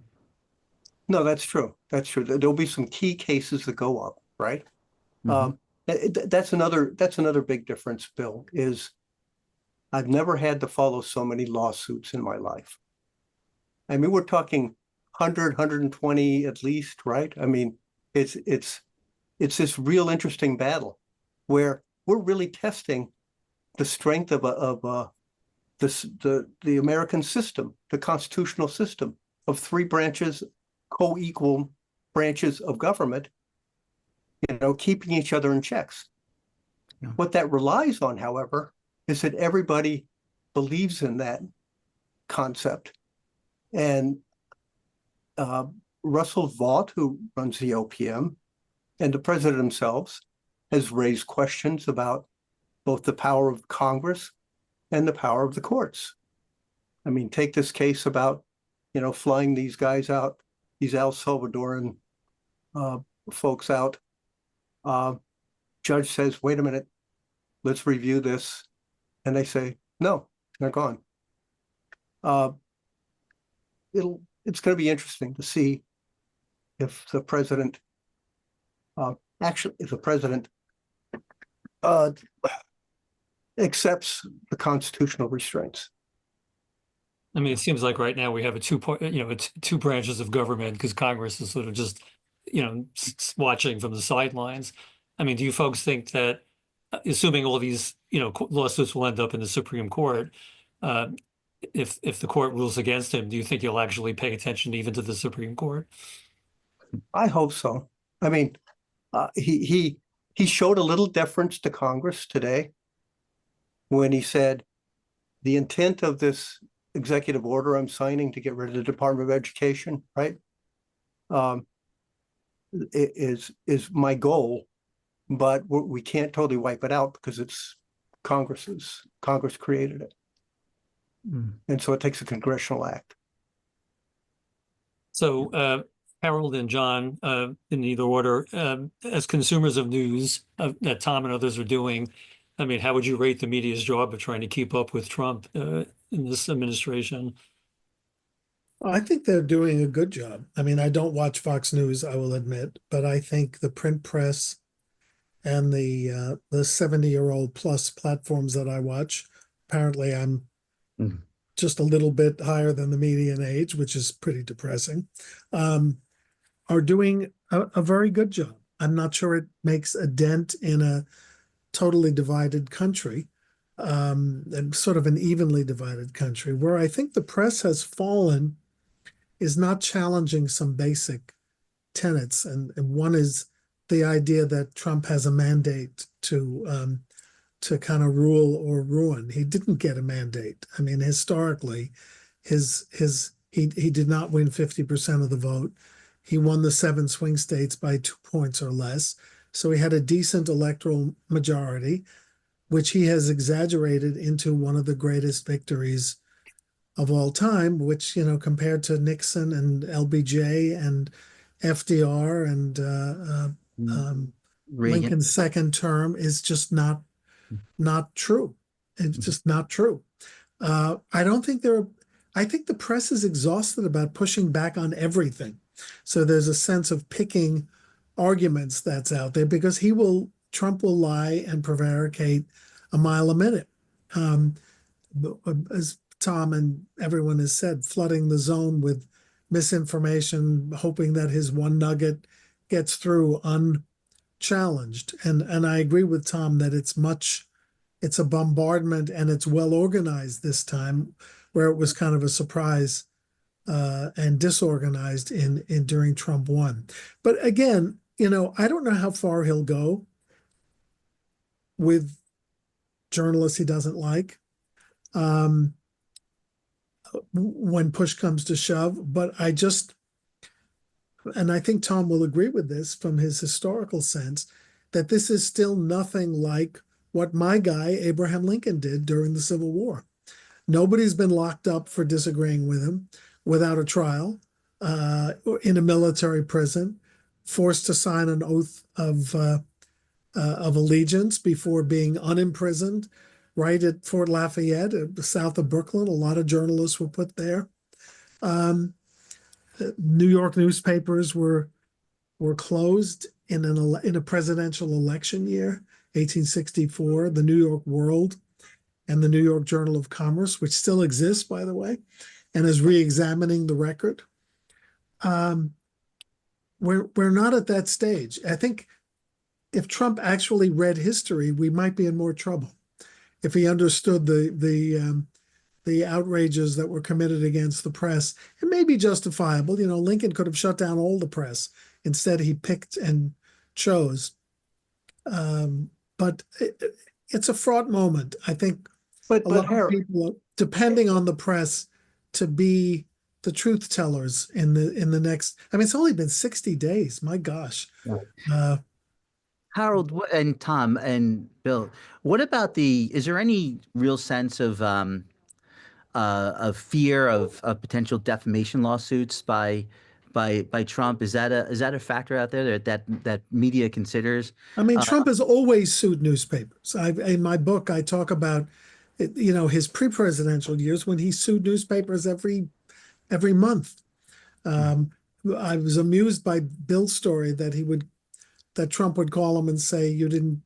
No, that's true. That's true. There'll be some key cases that go up, right? Mhm. That's another big difference, Bill, is I've never had to follow so many lawsuits in my life. I mean, we're talking 100, 120 at least, right? I mean, it's this real interesting battle where we're really testing the strength of the American system, the constitutional system of three branches, co-equal branches of government, keeping each other in checks. Yeah. What that relies on, however, is that everybody believes in that concept. And Russell Vought, who runs the OPM, and the president himself has raised questions about both the power of Congress and the power of the courts. I mean, take this case about, flying these guys out, these El Salvadoran folks out. Judge says, wait a minute, let's review this. And they say, no, they're gone. It's going to be interesting to see if the president accepts the constitutional restraints. I mean, it seems like right now we have it's two branches of government because Congress is sort of just, watching from the sidelines. I mean, do you folks think that, assuming all these, lawsuits will end up in the Supreme Court, if the court rules against him, do you think he'll actually pay attention even to the Supreme Court? I hope so. I mean, he showed a little deference to Congress today when he said the intent of this executive order I'm signing to get rid of the Department of Education, right? Is my goal, but we can't totally wipe it out because it's Congress created it. And so it takes a congressional act. So, Harold and John, in either order, as consumers of news that Tom and others are doing, I mean, how would you rate the media's job of trying to keep up with Trump in this administration? I think they're doing a good job. I mean, I don't watch Fox News, I will admit, but I think the print press and the 70-year-old plus platforms that I watch, apparently I'm just a little bit higher than the median age, which is pretty depressing, are doing a very good job. I'm not sure it makes a dent in a totally divided country, and sort of an evenly divided country. Where I think the press has fallen is not challenging some basic tenets, and one is the idea that Trump has a mandate to kind of rule or ruin. He didn't get a mandate. I mean, historically, he did not win 50% of the vote. He won the 7 swing states by 2 points or less. So he had a decent electoral majority, which he has exaggerated into one of the greatest victories of all time, which, compared to Nixon and LBJ and FDR and Lincoln's second term, is just not true. It's just not true. I think the press is exhausted about pushing back on everything. So there's a sense of picking arguments that's out there because Trump will lie and prevaricate a mile a minute. As Tom and everyone has said, flooding the zone with misinformation, hoping that his one nugget gets through unchallenged. And I agree with Tom that it's a bombardment and it's well organized this time, where it was kind of a surprise and disorganized in during Trump 1. But again, I don't know how far he'll go with journalists he doesn't like when push comes to shove. But and I think Tom will agree with this from his historical sense, that this is still nothing like what my guy, Abraham Lincoln, did during the Civil War. Nobody's been locked up for disagreeing with him without a trial, in a military prison, forced to sign an oath of allegiance before being unimprisoned, right at Fort Lafayette, south of Brooklyn. A lot of journalists were put there. New York newspapers were closed in a presidential election year, 1864. The New York World and the New York Journal of Commerce, which still exists, by the way, and is re-examining the record. We're not at that stage. I think if Trump actually read history, we might be in more trouble. If he understood the outrages that were committed against the press, it may be justifiable. Lincoln could have shut down all the press. Instead, he picked and chose. But it's a fraught moment. I think But a lot Harold, of people are depending on the press to be the truth tellers in the next. I mean, it's only been 60 days. My gosh. Harold and Tom and Bill, what about is there any real sense of fear of potential defamation lawsuits by Trump? Is that a factor out there that media considers? I mean, Trump has always sued newspapers. In my book, I talk about, his pre-presidential years when he sued newspapers every month. I was amused by Bill's story that Trump would call him and say, "You didn't,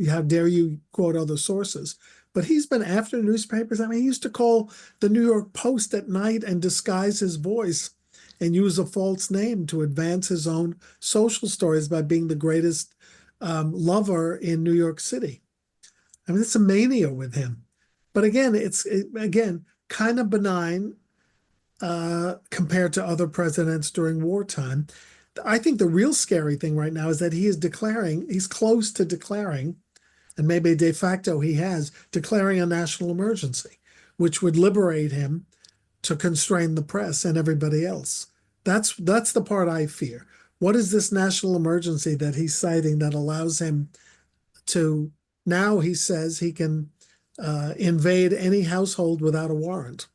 how dare you quote other sources?" But he's been after newspapers. I mean, he used to call the New York Post at night and disguise his voice and use a false name to advance his own social stories by being the greatest lover in New York City. I mean, it's a mania with him. But again, it's kind of benign compared to other presidents during wartime. I think the real scary thing right now is that he's close to declaring, and maybe de facto he has, declaring a national emergency, which would liberate him to constrain the press and everybody else. That's the part I fear. What is this national emergency that he's citing that allows him to, now he says he can invade any household without a warrant?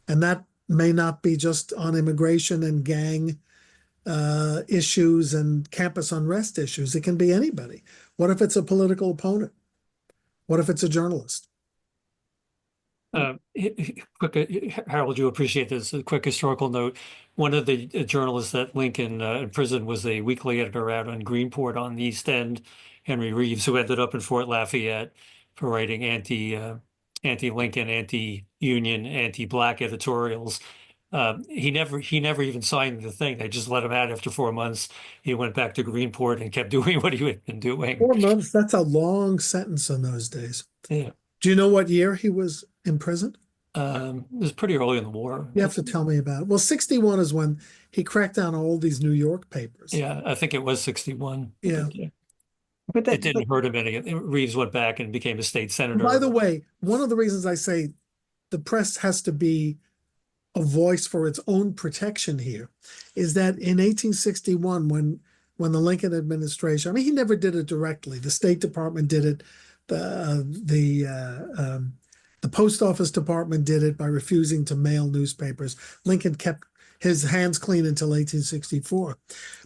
And that may not be just on immigration and gang issues and campus unrest issues. It can be anybody. What if it's a political opponent? What if it's a journalist? Quick, Harold, you appreciate this. A quick historical note. One of the journalists that Lincoln imprisoned was a weekly editor out on Greenport on the East End, Henry Reeves, who ended up in Fort Lafayette for writing anti-Lincoln, anti-union, anti-black editorials. He never even signed the thing. They just let him out after 4 months. He went back to Greenport and kept doing what he had been doing. 4 months, that's a long sentence in those days. Yeah. Do you know what year he was imprisoned? It was pretty early in the war. You have to tell me about it. Well, 61 is when he cracked down on all these New York papers. Yeah, I think it was 61. Yeah. but It didn't hurt him any. Reeves went back and became a state senator. By the way, one of the reasons I say the press has to be a voice for its own protection here is that in 1861, when the Lincoln administration, I mean, he never did it directly. The State Department did it. The Post Office Department did it by refusing to mail newspapers. Lincoln kept his hands clean until 1864.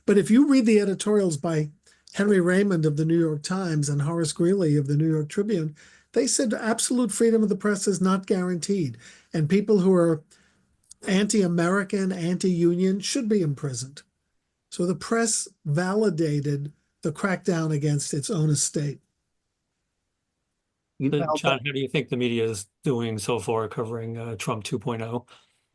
But if you read the editorials by Henry Raymond of the New York Times and Horace Greeley of the New York Tribune, they said absolute freedom of the press is not guaranteed. And people who are anti-American, anti-union should be imprisoned. So the press validated the crackdown against its own estate. John, how do you think the media is doing so far covering Trump 2.0?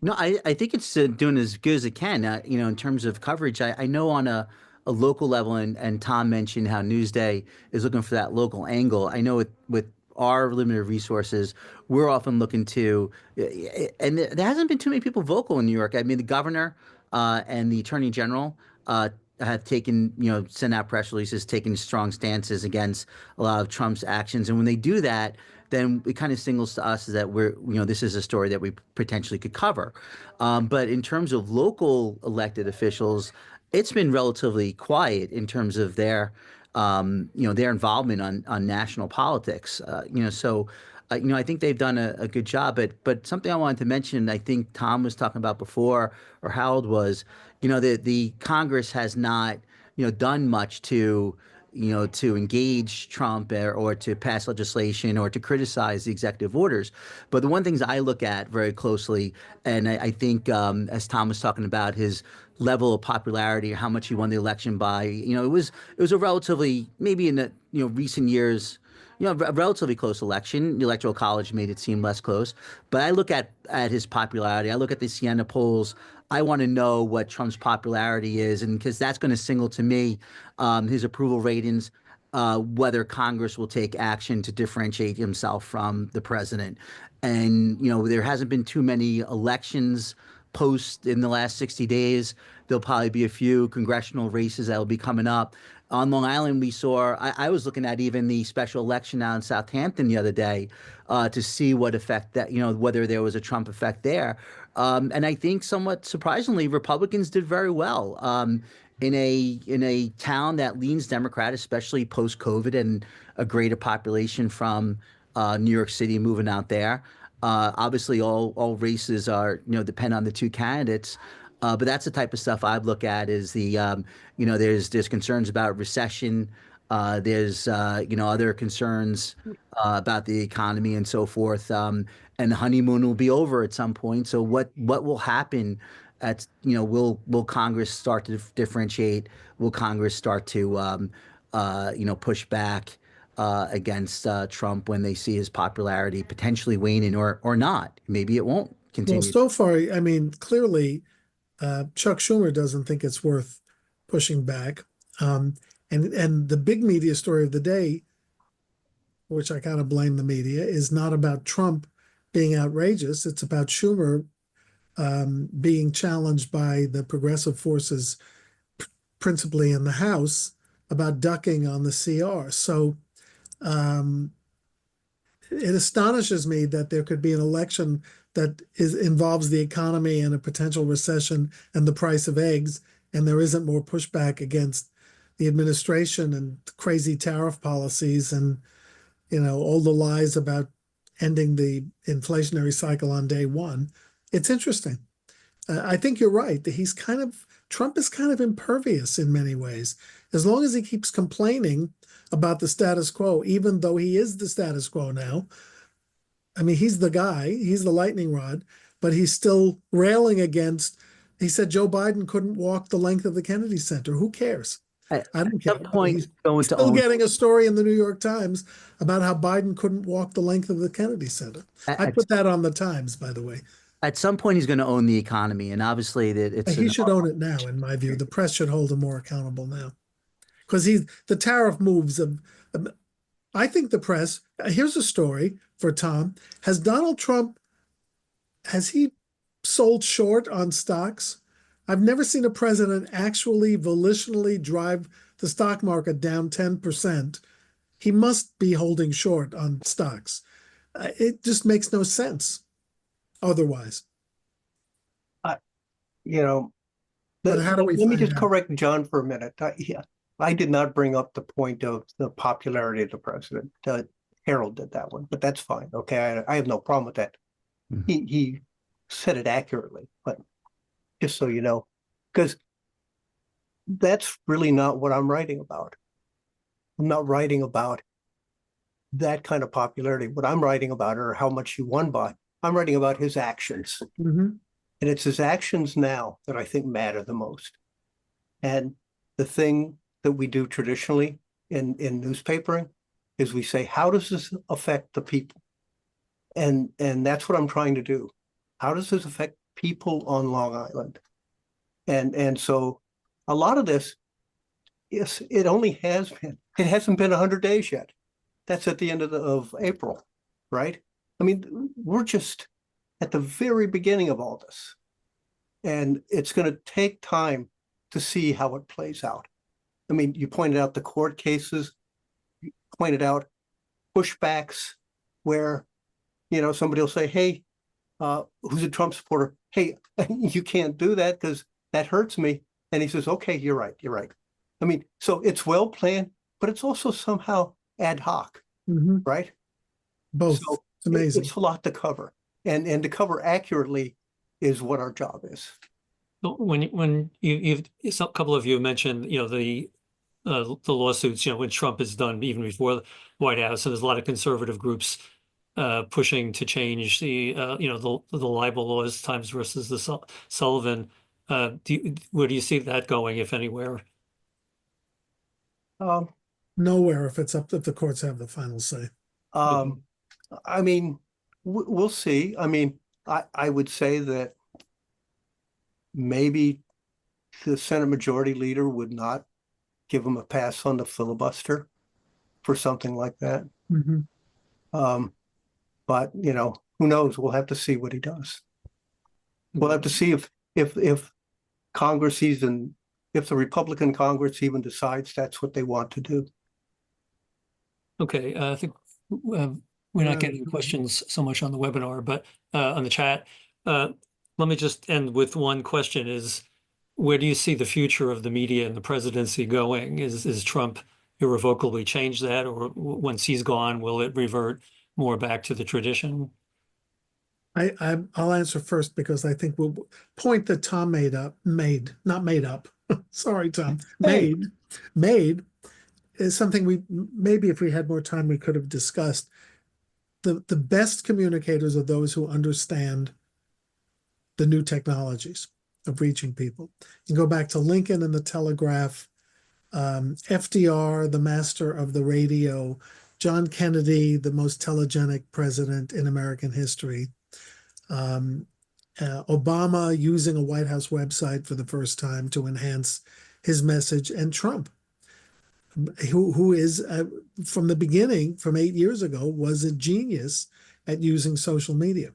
No, I think it's doing as good as it can. In terms of coverage, I know on a local level, and Tom mentioned how Newsday is looking for that local angle. I know with our limited resources, we're often looking to, and there hasn't been too many people vocal in New York. I mean, the governor and the attorney general have taken, sent out press releases, taking strong stances against a lot of Trump's actions. And when they do that, then it kind of signals to us that this is a story that we potentially could cover. But in terms of local elected officials, it's been relatively quiet in terms of their involvement on national politics. I think they've done a good job. But something I wanted to mention, I think Tom was talking about before, or Harold was, the Congress has not, done much to engage Trump or to pass legislation or to criticize the executive orders. But the one things I look at very closely, and I think as Tom was talking about his level of popularity, how much he won the election by, it was a relatively, maybe in the recent years, a relatively close election. The Electoral College made it seem less close. But I look at his popularity. I look at the Siena polls. I want to know what Trump's popularity is, and because that's going to signal to me his approval ratings, whether Congress will take action to differentiate himself from the president. And, there hasn't been too many elections post in the last 60 days. There'll probably be a few congressional races that will be coming up. On Long Island, we saw, I was looking at even the special election out in Southampton the other day to see what effect that, whether there was a Trump effect there. And I think somewhat surprisingly, Republicans did very well in a town that leans Democrat, especially post-COVID and a greater population from New York City moving out there. Obviously, all races are, depend on the two candidates. But that's the type of stuff I look at is there's concerns about recession. There's, other concerns about the economy and so forth. And the honeymoon will be over at some point. So what will happen will Congress start to differentiate? Will Congress start to, push back against Trump when they see his popularity potentially waning or not? Maybe it won't continue. Well, so far, I mean, clearly, Chuck Schumer doesn't think it's worth pushing back. And the big media story of the day, which I kind of blame the media, is not about Trump being outrageous. It's about Schumer being challenged by the progressive forces, principally in the House, about ducking on the CR. So it astonishes me that there could be an election that involves the economy and a potential recession and the price of eggs, and there isn't more pushback against the administration and crazy tariff policies and all the lies about ending the inflationary cycle on day one. It's interesting. I think you're right that Trump is kind of impervious in many ways. As long as he keeps complaining about the status quo, even though he is the status quo now. I mean, he's the guy, he's the lightning rod, but he's still railing against, he said Joe Biden couldn't walk the length of the Kennedy Center. Who cares? I don't care. He's still getting a story in the New York Times about how Biden couldn't walk the length of the Kennedy Center. I put that on the Times, by the way. At some point, he's going to own the economy, and obviously he should own it now, in my view. The press should hold him more accountable now, because the tariff moves. I think the press. Here's a story for Tom. Has Donald Trump? Has he sold short on stocks? I've never seen a president actually volitionally drive the stock market down 10%. He must be holding short on stocks. It just makes no sense otherwise. But how do we? Let me just correct John for a minute. I did not bring up the point of the popularity of the president. Harold did that one, but that's fine. Okay, I have no problem with that. Mm-hmm. He said it accurately, but just so you know, because that's really not what I'm writing about. I'm not writing about that kind of popularity. What I'm writing about are how much he won by. I'm writing about his actions. Mm-hmm. And it's his actions now that I think matter the most. And the thing that we do traditionally in newspapering is we say, how does this affect the people? And that's what I'm trying to do. How does this affect people on Long Island? And so a lot of this, yes, it hasn't been 100 days yet. that's at the end of April, right? I mean, we're just at the very beginning of all this. And it's going to take time to see how it plays out. I mean, you pointed out the court cases, you pointed out pushbacks where, somebody will say, hey, who's a Trump supporter? Hey, you can't do that because that hurts me. And he says, okay, you're right. I mean, so it's well planned, but it's also somehow ad hoc, right? Both. So It's amazing. It's a lot to cover. And to cover accurately is what our job is. When you've a couple of you mentioned, the lawsuits, when Trump is done even before the White House, and there's a lot of conservative groups pushing to change the libel laws, Times versus the Sullivan. Where do you see that going, if anywhere? Nowhere if the courts have the final say. I mean, we'll see. I mean, I would say that maybe the Senate Majority Leader would not give him a pass on the filibuster for something like that. But who knows? We'll have to see what he does. We'll have to see if Congress if the Republican Congress even decides that's what they want to do. Okay, I think we're not getting questions so much on the webinar, but on the chat. Let me just end with one question: is where do you see the future of the media and the presidency going? Is Trump irrevocably change that, or once he's gone, will it revert more back to the tradition? I'll answer first because I think we'll point that Tom not made up. Sorry, Tom. Made is something maybe if we had more time we could have discussed. The best communicators are those who understand the new technologies of reaching people. You go back to Lincoln and the telegraph, FDR, the master of the radio, John Kennedy, the most telegenic president in American history, Obama using a White House website for the first time to enhance his message, and Trump, who is from the beginning, from 8 years ago, was a genius at using social media.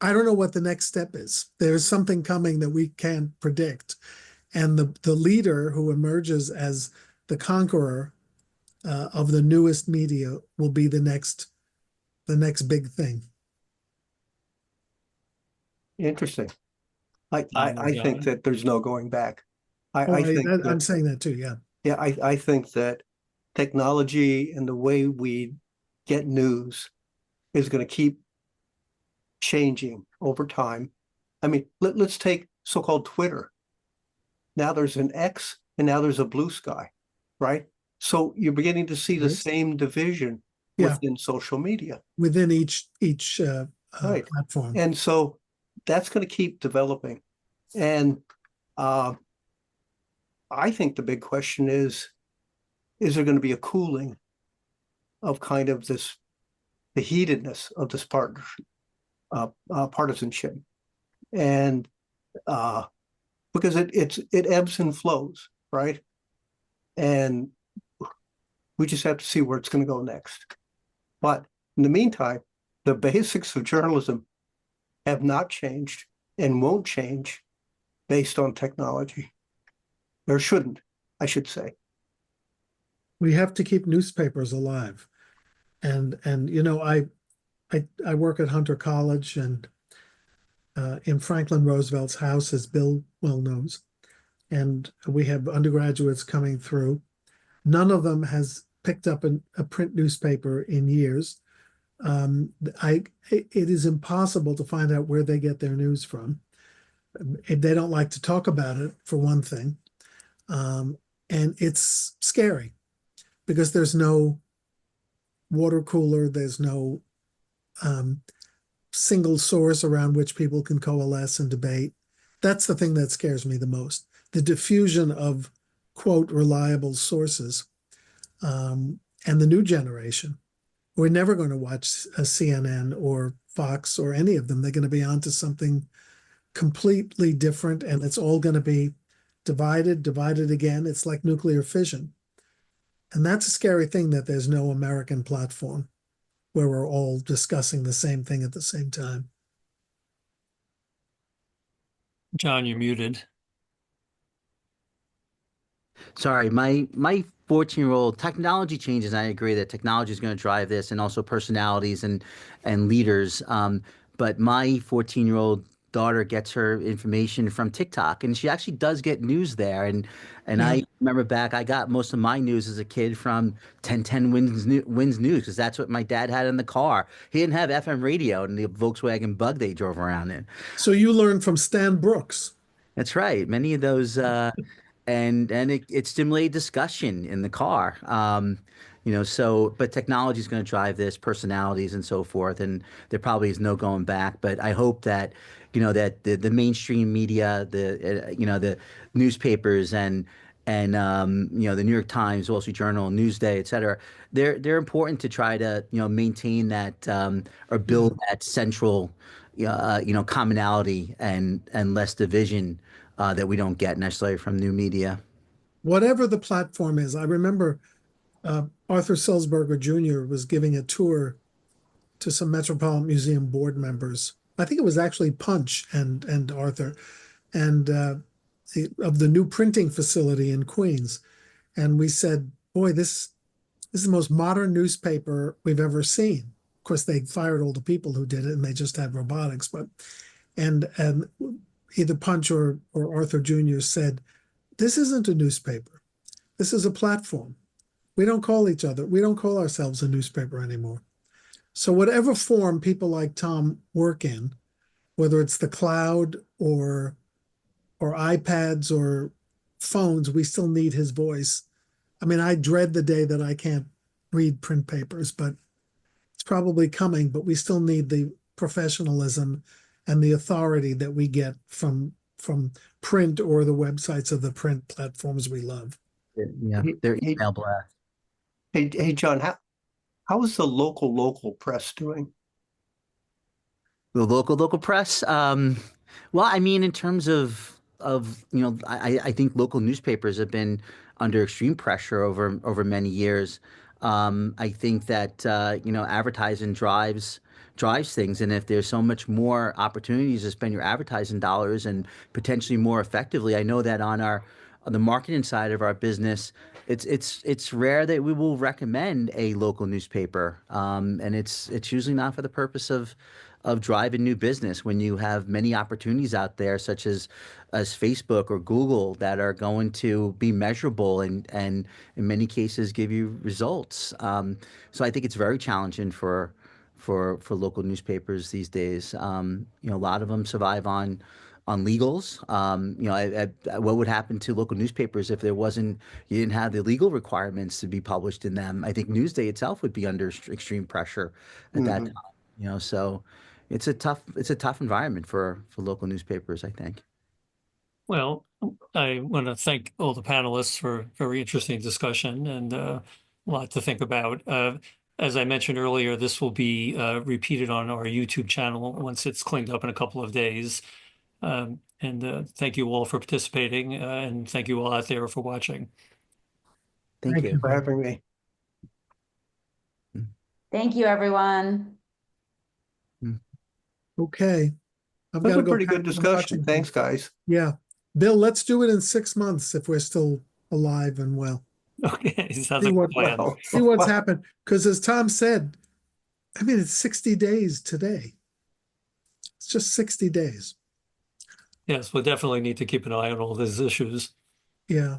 I don't know what the next step is. There's something coming that we can't predict. And the leader who emerges as the conqueror of the newest media will be the next big thing. Interesting. I think that there's no going back. I'm saying that too, yeah. Yeah, I think that technology and the way we get news is going to keep changing over time. I mean, let's take so-called Twitter. Now there's an X and now there's a blue sky, right? So you're beginning to see the same division within social media. Within each right. Platform. And so that's going to keep developing. And I think the big question is there going to be a cooling of kind of the heatedness of this partisanship? And because it ebbs and flows, right? And we just have to see where it's going to go next. But in the meantime, the basics of journalism have not changed and won't change based on technology. Or shouldn't, I should say. We have to keep newspapers alive. And I work at Hunter College, and in Franklin Roosevelt's house, as Bill well knows. And we have undergraduates coming through. None of them has picked up a print newspaper in years. It is impossible to find out where they get their news from. They don't like to talk about it, for one thing. And it's scary because there's no water cooler, there's no single source around which people can coalesce and debate. That's the thing that scares me the most. The diffusion of, quote, reliable sources. And the new generation, we're never going to watch a CNN or Fox or any of them. They're going to be onto something completely different, and it's all going to be divided again. It's like nuclear fission. And that's a scary thing, that there's no American platform where we're all discussing the same thing at the same time. John, you're muted. Sorry, my 14-year-old technology changes. And I agree that technology is going to drive this, and also personalities and leaders. But my 14-year-old daughter gets her information from TikTok, and she actually does get news there. And Yeah. I remember back, I got most of my news as a kid from 1010 Wins News, because that's what my dad had in the car. He didn't have FM radio in the Volkswagen Bug they drove around in. So you learned from Stan Brooks. That's right. Many of those, and it stimulated discussion in the car. So, but technology is going to drive this, personalities and so forth, and there probably is no going back. But I hope that, that the mainstream media, the newspapers and the New York Times, Wall Street Journal, Newsday, et cetera, they're important to try to, maintain that, or build that central, commonality and less division that we don't get necessarily from new media. Whatever the platform is, I remember Arthur Sulzberger Jr. was giving a tour to some Metropolitan Museum board members. I think it was actually Punch and Arthur, and of the new printing facility in Queens. And we said, boy, this is the most modern newspaper we've ever seen. Of course, they fired all the people who did it, and they just had robotics. But and either Punch or Arthur Jr. said, this isn't a newspaper. This is a platform. We don't call ourselves a newspaper anymore. So whatever form people like Tom work in, whether it's the cloud or iPads or phones, we still need his voice. I mean, I dread the day that I can't read print papers, but it's probably coming. But we still need the professionalism and the authority that we get from print or the websites of the print platforms we love. Yeah, they're email blast. Hey, John, how is the local press doing? The local press. Well, I mean, in terms of I think local newspapers have been under extreme pressure over many years. I think that advertising drives things, and if there's so much more opportunities to spend your advertising dollars and potentially more effectively, I know that on the marketing side of our business, it's rare that we will recommend a local newspaper, and it's usually not for the purpose of driving new business, when you have many opportunities out there, such as Facebook or Google, that are going to be measurable and in many cases give you results. So I think it's very challenging for local newspapers these days. A lot of them survive on legals. What would happen to local newspapers if you didn't have the legal requirements to be published in them? I think Newsday itself would be under extreme pressure at that time. So it's a tough environment for local newspapers, I think. Well, I want to thank all the panelists for a very interesting discussion and a lot to think about. As I mentioned earlier, this will be repeated on our YouTube channel once it's cleaned up in a couple of days. And thank you all for participating, and thank you all out there for watching. Thank you for having me. Thank you, everyone. Okay. I've That was got to a go pretty pack good some discussion. watching. Thanks, guys. Yeah. Bill, let's do it in 6 months if we're still alive and well. Okay, sounds See like a what- plan. Well, See what's happened. Because as Tom said, I mean, it's 60 days today. It's just 60 days. Yes, we'll definitely need to keep an eye on all these issues. Yeah.